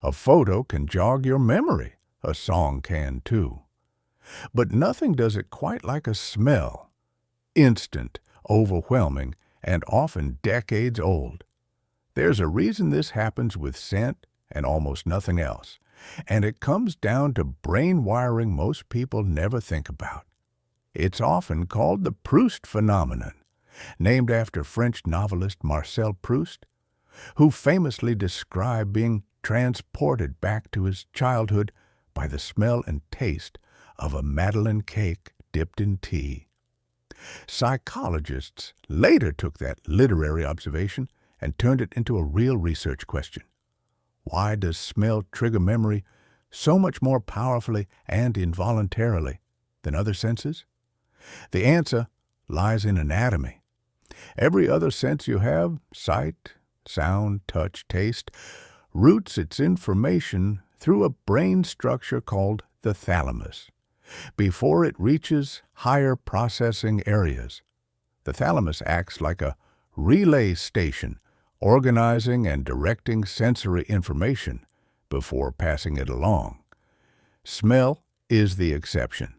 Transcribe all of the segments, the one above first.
A photo can jog your memory. A song can too. But nothing does it quite like a smell. Instant, overwhelming, and often decades old. There's a reason this happens with scent and almost nothing else, and it comes down to brain wiring most people never think about. It's often called the Proust phenomenon, named after French novelist Marcel Proust, who famously described being transported back to his childhood by the smell and taste of a Madeleine cake dipped in tea. Psychologists later took that literary observation and turned it into a real research question. Why does smell trigger memory so much more powerfully and involuntarily than other senses? The answer lies in anatomy. Every other sense you have, sight, sound, touch, taste, routes its information through a brain structure called the thalamus before it reaches higher processing areas. The thalamus acts like a relay station, organizing and directing sensory information before passing it along. Smell is the exception.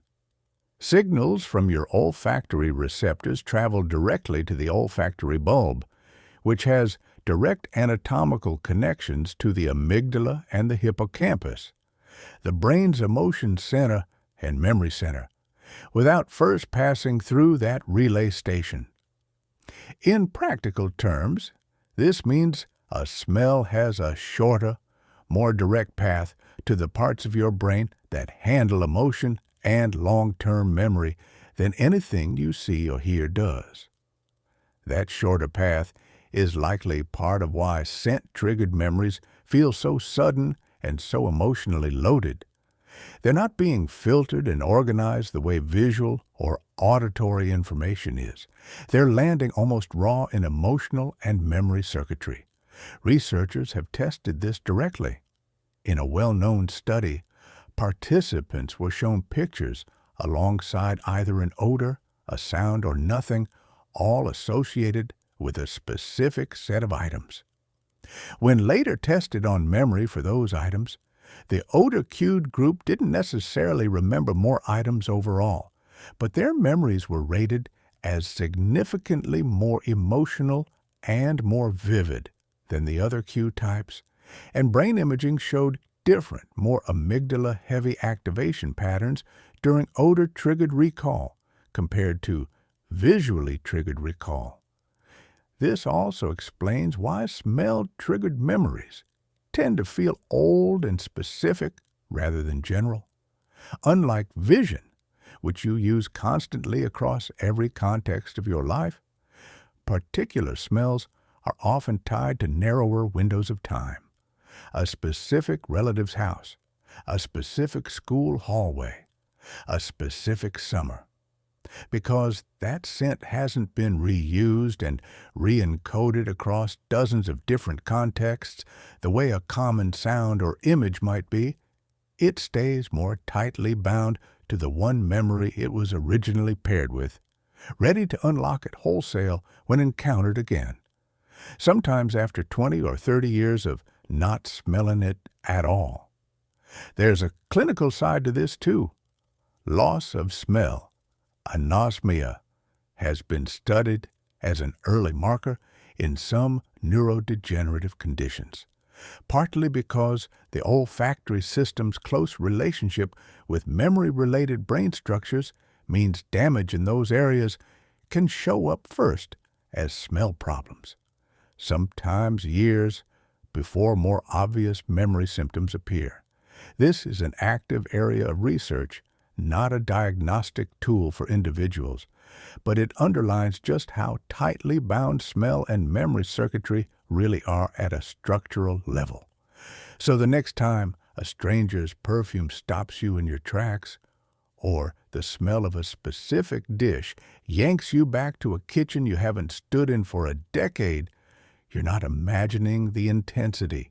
Signals from your olfactory receptors travel directly to the olfactory bulb, which has direct anatomical connections to the amygdala and the hippocampus, the brain's emotion center and memory center, without first passing through that relay station. In practical terms, this means a smell has a shorter, more direct path to the parts of your brain that handle emotion and long-term memory than anything you see or hear does. That shorter path is likely part of why scent-triggered memories feel so sudden and so emotionally loaded. They're not being filtered and organized the way visual or auditory information is. They're landing almost raw in emotional and memory circuitry. Researchers have tested this directly. In a well-known study, participants were shown pictures alongside either an odor, a sound, or nothing, all associated with a specific set of items. When later tested on memory for those items, the odor-cued group didn't necessarily remember more items overall, but their memories were rated as significantly more emotional and more vivid than the other cue types, and brain imaging showed different, more amygdala-heavy activation patterns during odor-triggered recall compared to visually triggered recall. This also explains why smell-triggered memories tend to feel old and specific rather than general. Unlike vision, which you use constantly across every context of your life, particular smells are often tied to narrower windows of time. A specific relative's house, a specific school hallway, a specific summer. Because that scent hasn't been reused and re-encoded across dozens of different contexts the way a common sound or image might be, it stays more tightly bound to the one memory it was originally paired with, ready to unlock it wholesale when encountered again. Sometimes after 20 or 30 years of not smelling it at all. There's a clinical side to this too. Loss of smell, anosmia, has been studied as an early marker in some neurodegenerative conditions, partly because the olfactory system's close relationship with memory-related brain structures means damage in those areas can show up first as smell problems, sometimes years before more obvious memory symptoms appear. This is an active area of research, not a diagnostic tool for individuals, but it underlines just how tightly bound smell and memory circuitry really are at a structural level. So the next time a stranger's perfume stops you in your tracks, or the smell of a specific dish yanks you back to a kitchen you haven't stood in for a decade, you're not imagining the intensity.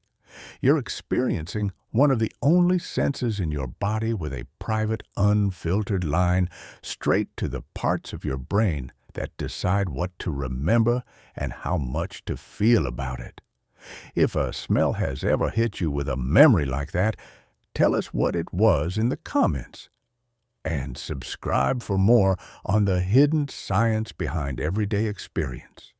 You're experiencing one of the only senses in your body with a private, unfiltered line straight to the parts of your brain that decide what to remember and how much to feel about it. If a smell has ever hit you with a memory like that, tell us what it was in the comments. And subscribe for more on the hidden science behind everyday experience.